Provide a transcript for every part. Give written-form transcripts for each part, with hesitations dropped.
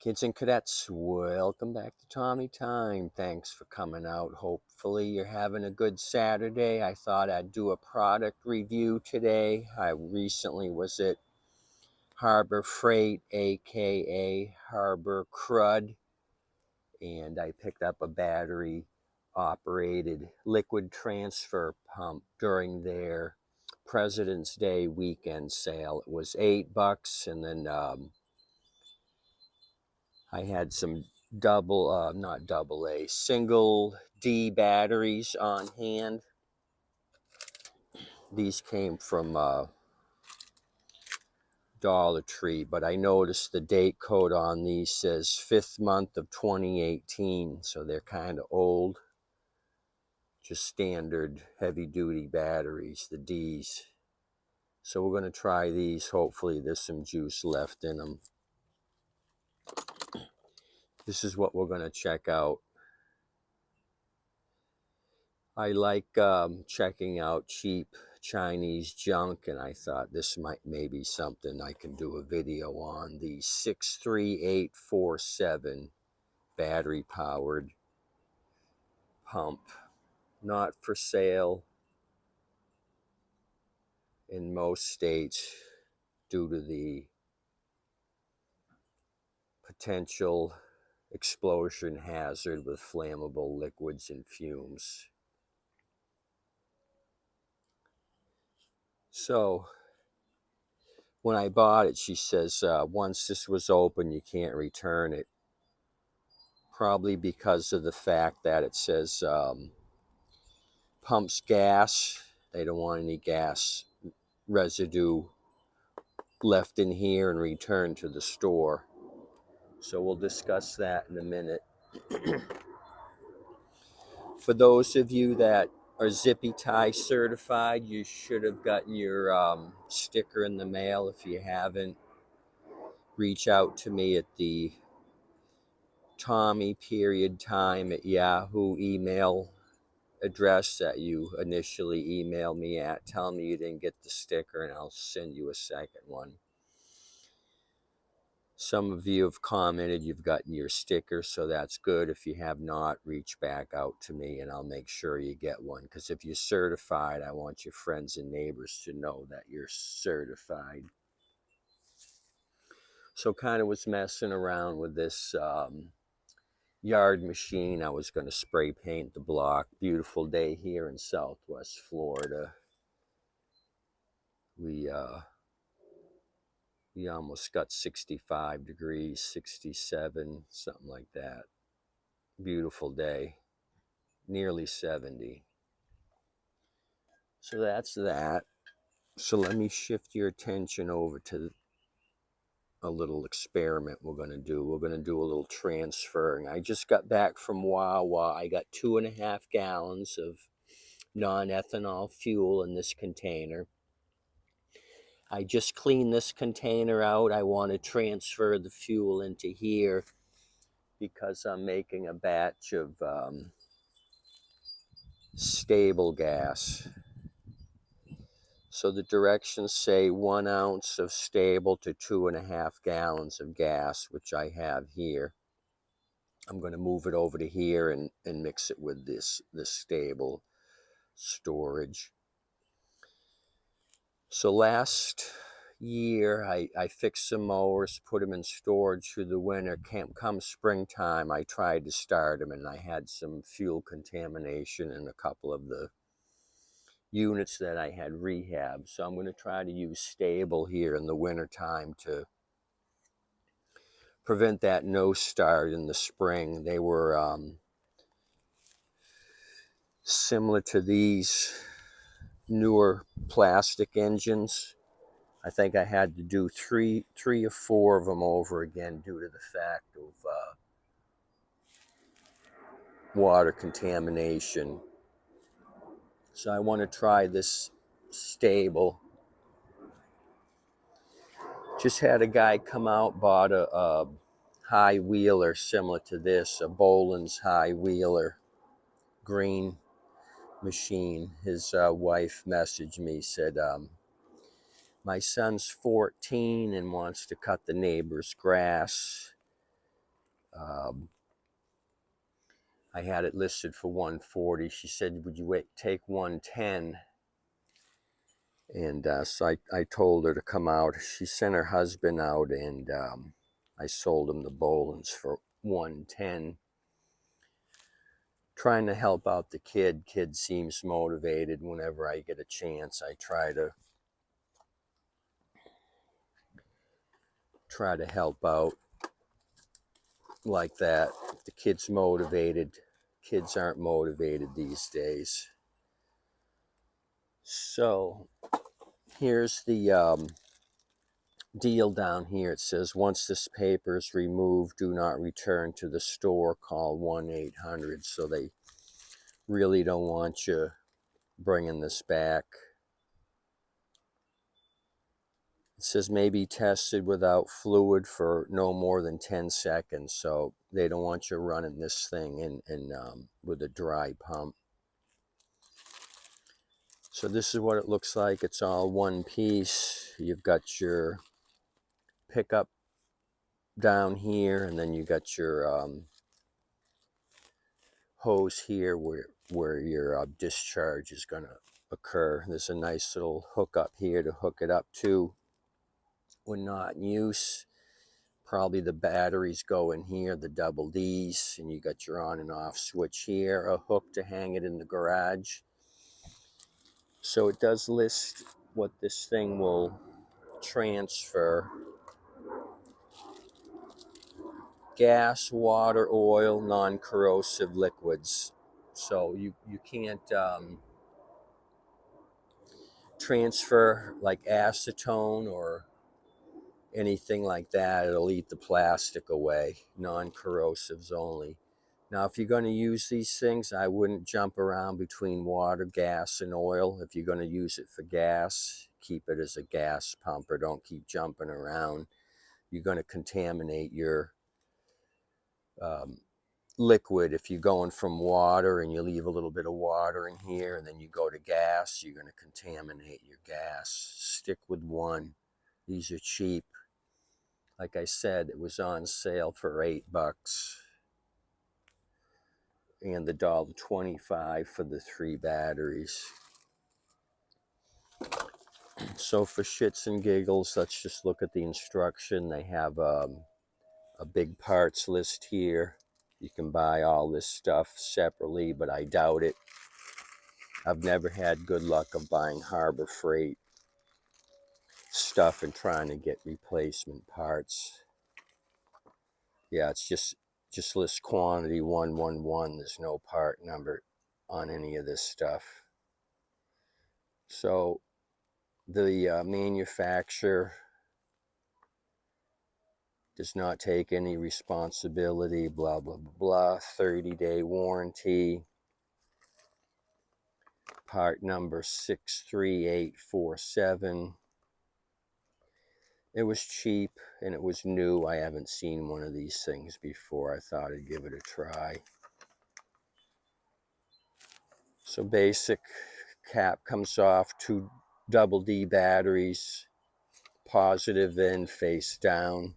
Kids and cadets, welcome back to Tommy Time. Thanks for coming out. Hopefully you're having a good Saturday. I thought I'd do a product review today. I recently was at Harbor Freight, aka Harbor Crud, and I picked up a battery operated liquid transfer pump during their President's Day weekend sale. It was $8, and then I had some not double A, single D batteries on hand. These came from Dollar Tree, but I noticed the date code on these says 5th month of 2018, so they're kind of old. Just standard heavy duty batteries, the D's. So we're going to try these. Hopefully there's some juice left in them. This is what we're going to check out. I like checking out cheap Chinese junk, and I thought this might maybe something I can do a video on. The 63847 battery powered pump, not for sale in most states due to the potential explosion hazard with flammable liquids and fumes. So when I bought it, she says once this was open, you can't return it. Probably because of the fact that it says pumps gas. They don't want any gas residue left in here and returned to the store. So we'll discuss that in a minute. For those of you that are Zippy Tie certified, you should have gotten your sticker in the mail. If you haven't, reach out to me at the Tommy.time at Yahoo email address that you initially emailed me at. Tell me you didn't get the sticker and I'll send you a second one. Some of you have commented you've gotten your sticker, so that's good. If you have not, reach back out to me and I'll make sure you get one, because if you're certified, I want your friends and neighbors to know that you're certified. So kind of was messing around with this yard machine. I was going to spray paint the block. Beautiful day here in Southwest Florida. We almost got 65 degrees, 67, something like that. Beautiful day, nearly 70. So that's that. So let me shift your attention over to a little experiment we're going to do. We're going to do a little transferring. I just got back from Wawa. I got 2.5 gallons of non-ethanol fuel in this container. I just cleaned this container out. I want to transfer the fuel into here because I'm making a batch of stable gas. So the directions say 1 ounce of stable to 2.5 gallons of gas, which I have here. I'm going to move it over to here and mix it with this stable storage. So last year, I fixed some mowers, put them in storage through the winter. Come springtime, I tried to start them, and I had some fuel contamination in a couple of the units that I had rehabbed. So I'm going to try to use stable here in the wintertime to prevent that no start in the spring. They were similar to these newer plastic engines. I think I had to do three or four of them over again due to the fact of water contamination. So I want to try this stable. Just had a guy come out, bought a high wheeler similar to this, a Boland's high wheeler, green machine. His wife messaged me, said, my son's 14 and wants to cut the neighbor's grass. I had it listed for 140. She said, would you take 110? And so I told her to come out. She sent her husband out, and I sold him the Bolins for 110. Trying to help out the kid. Kid seems motivated. Whenever I get a chance, I try to help out like that. If the kid's motivated, kids aren't motivated these days. So here's the deal down here. It says, once this paper is removed, do not return to the store. Call 1-800. So they really don't want you bringing this back. It says may be tested without fluid for no more than 10 seconds. So they don't want you running this thing in with a dry pump. So this is what it looks like. It's all one piece. You've got your pickup down here, and then you got your hose here where your discharge is going to occur. There's a nice little hook up here to hook it up to when not in use. Probably the batteries go in here, the double Ds, and you got your on and off switch here, a hook to hang it in the garage. So it does list what this thing will transfer: gas, water, oil, non-corrosive liquids. So you can't transfer like acetone or anything like that. It'll eat the plastic away. Non-corrosives only. Now, if you're going to use these things, I wouldn't jump around between water, gas, and oil. If you're going to use it for gas, keep it as a gas pumper. Don't keep jumping around. You're going to contaminate your liquid. If you're going from water and you leave a little bit of water in here and then you go to gas, you're going to contaminate your gas. Stick with one. These are cheap. Like I said, it was on sale for $8 and the $1.25 for the 3 batteries. So for shits and giggles, let's just look at the instruction. They have a big parts list here. You can buy all this stuff separately, but I doubt it. I've never had good luck of buying Harbor Freight stuff and trying to get replacement parts. Yeah, it's just list quantity 111. There's no part number on any of this stuff. So the manufacturer does not take any responsibility, blah, blah, blah. 30-day warranty. Part number 63847. It was cheap and it was new. I haven't seen one of these things before. I thought I'd give it a try. So basic cap comes off, 2 double D batteries, positive end face down.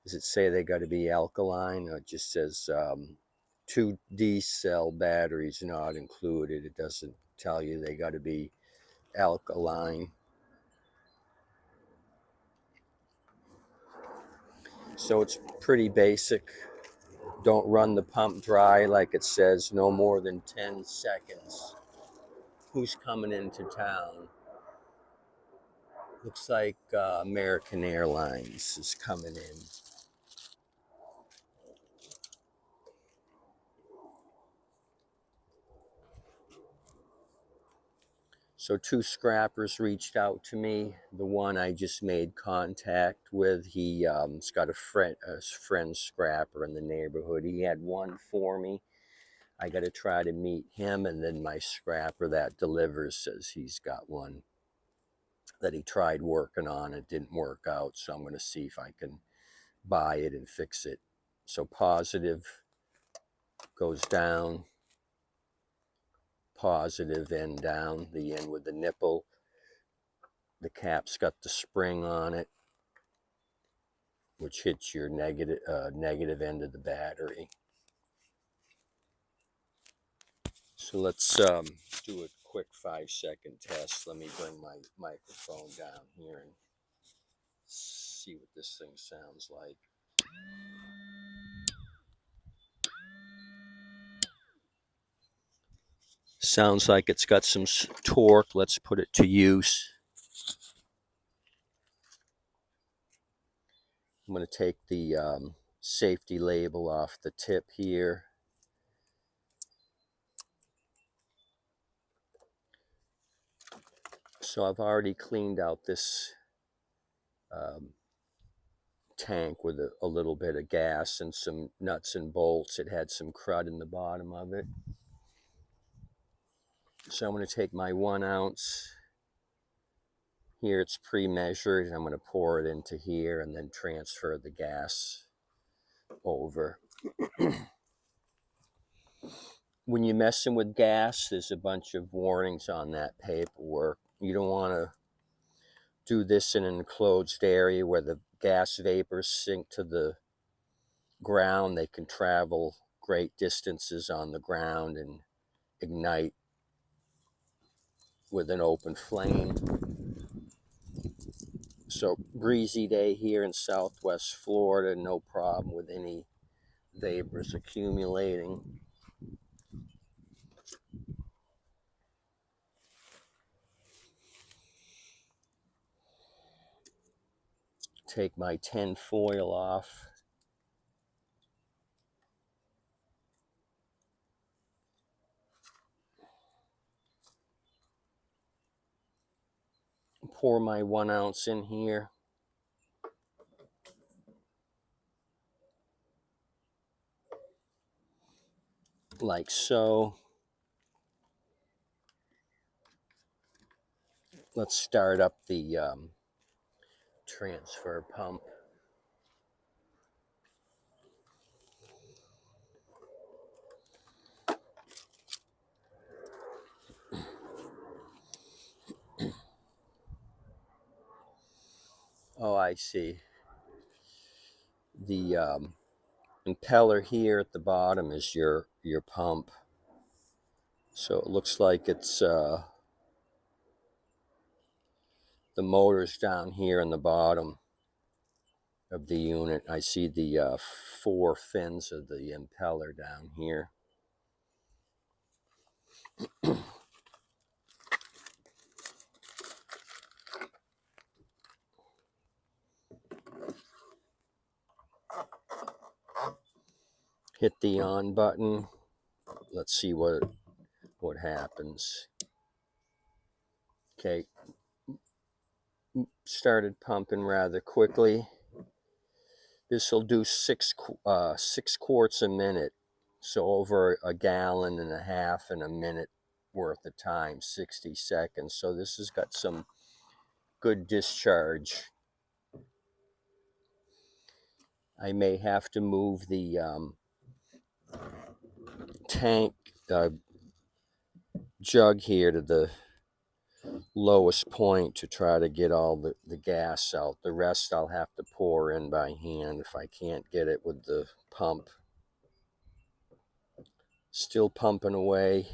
Does it say they got to be alkaline? Or it just says 2 D cell batteries not included. It doesn't tell you they got to be alkaline. So it's pretty basic. Don't run the pump dry, like it says, no more than 10 seconds. Who's coming into town? Looks like American Airlines is coming in. So 2 scrappers reached out to me. The one I just made contact with, he's got a friend scrapper in the neighborhood. He had one for me. I got to try to meet him, and then my scrapper that delivers says he's got one that he tried working on. It didn't work out, so I'm going to see if I can buy it and fix it. So positive goes down, positive end down, the end with the nipple. The cap's got the spring on it. which hits your negative end of the battery. So let's do a quick 5-second test. Let me bring my microphone down here and see what this thing sounds like. Sounds like it's got some torque. Let's put it to use. I'm going to take the safety label off the tip here. So I've already cleaned out this tank with a little bit of gas and some nuts and bolts. It had some crud in the bottom of it. So I'm going to take my 1 ounce. Here it's pre-measured, and I'm going to pour it into here and then transfer the gas over. When you're messing with gas, there's a bunch of warnings on that paperwork. You don't want to do this in an enclosed area where the gas vapors sink to the ground. They can travel great distances on the ground and ignite with an open flame. So breezy day here in Southwest Florida, no problem with any vapors accumulating. Take my tin foil off. Pour my 1 ounce in here. Like so. Let's start up the transfer pump. Oh, I see. The impeller here at the bottom is your pump. So it looks like it's the motor's down here in the bottom of the unit. I see the 4 fins of the impeller down here. Hit the on button. Let's see what happens. Okay, started pumping rather quickly. This will do 6 quarts a minute, so over 1.5 gallons in a minute worth of time, 60 seconds. So this has got some good discharge. I may have to move the tank jug here to the lowest point to try to get all the gas out. The rest I'll have to pour in by hand if I can't get it with the pump. Still pumping away.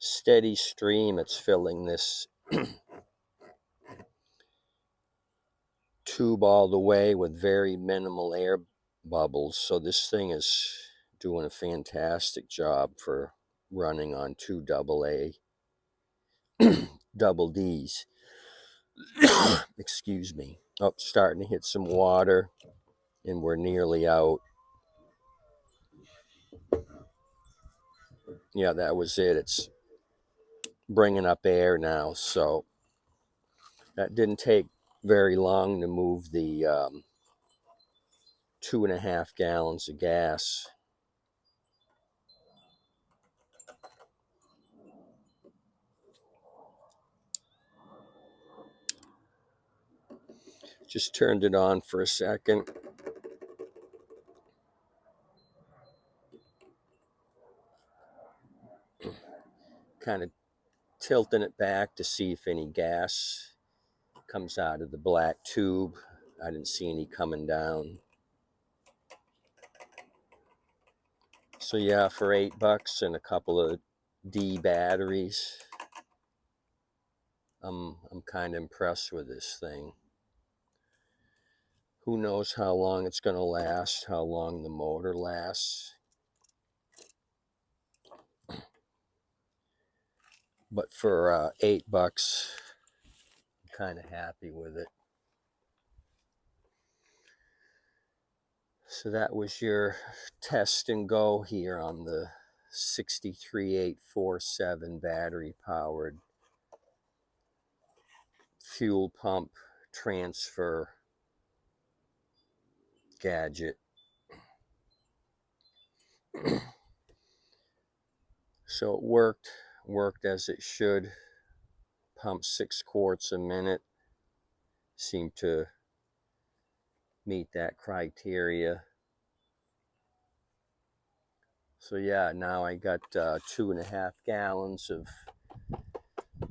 Steady stream it's filling this tube all the way with very minimal air bubbles. So this thing is doing a fantastic job for running on 2 AA double Ds. Excuse me. Oh, starting to hit some water, and we're nearly out. Yeah, that was it. It's bringing up air now, so that didn't take very long to move the 2.5 gallons of gas. Just turned it on for a second. kind of tilting it back to see if any gas comes out of the black tube. I didn't see any coming down. So yeah, for $8 and a couple of D batteries, I'm kind of impressed with this thing. Who knows how long it's going to last, how long the motor lasts. But for $8, I'm kind of happy with it. So that was your test and go here on the 63847 battery powered fuel pump transfer gadget. So it worked as it should. Pumped 6 quarts a minute. Seemed to meet that criteria. So yeah, now I got 2.5 gallons of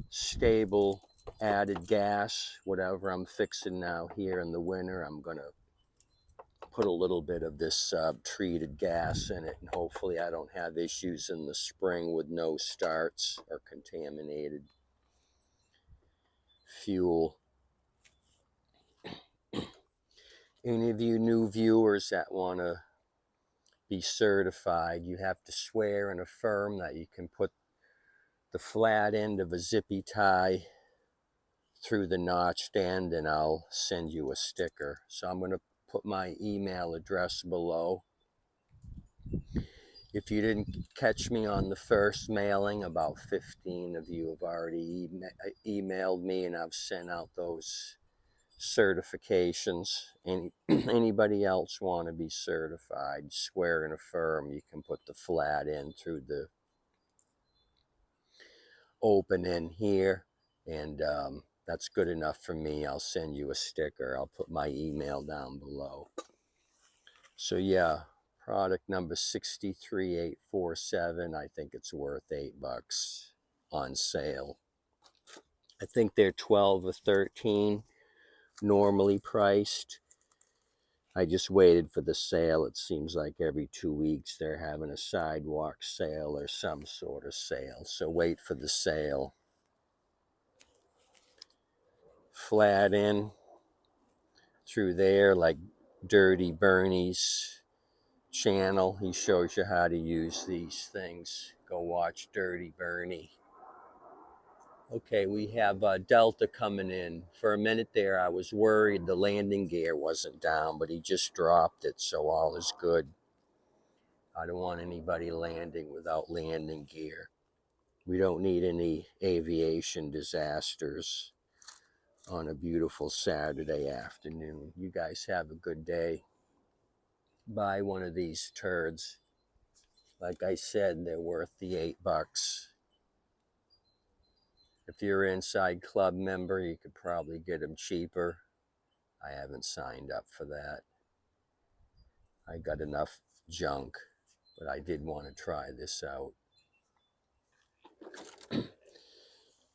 stable added gas. Whatever I'm fixing now here in the winter, I'm gonna put a little bit of this treated gas in it, and hopefully I don't have issues in the spring with no starts or contaminated fuel. Any of you new viewers that want to be certified, you have to swear and affirm that you can put the flat end of a zippy tie through the notched end, and I'll send you a sticker. So I'm going to put my email address below. If you didn't catch me on the first mailing, about 15 of you have already emailed me, and I've sent out those certifications. Anybody else want to be certified, swear and affirm, you can put the flat end through the open end here, and that's good enough for me. I'll send you a sticker. I'll put my email down below. So yeah, product number 63847. I think it's worth $8 on sale. I think they're 12 or 13 normally priced. I just waited for the sale. It seems like every 2 weeks they're having a sidewalk sale or some sort of sale. So wait for the sale. Flat in through there, like Dirty Bernie's channel. He shows you how to use these things. Go watch Dirty Bernie. Okay, we have Delta coming in. For a minute there, I was worried the landing gear wasn't down, but he just dropped it, so all is good. I don't want anybody landing without landing gear. We don't need any aviation disasters on a beautiful Saturday afternoon. You guys have a good day. Buy one of these turds. Like I said, they're worth the $8. If you're an Inside Club member, you could probably get them cheaper. I haven't signed up for that. I got enough junk, but I did want to try this out.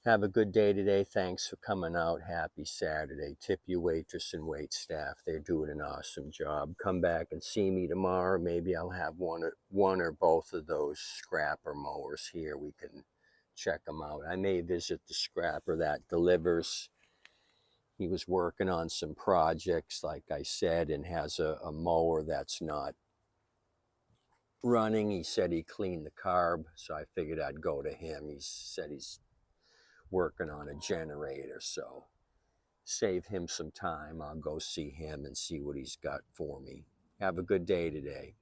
Have a good day today. Thanks for coming out. Happy Saturday. Tip your waitress and wait staff. They're doing an awesome job. Come back and see me tomorrow. Maybe I'll have one or both of those scrapper mowers here. We can check them out. I may visit the scrapper that delivers. He was working on some projects, like I said, and has a mower that's not running. He said he cleaned the carb, so I figured I'd go to him. He said he's working on a generator, so save him some time. I'll go see him and see what he's got for me. Have a good day today.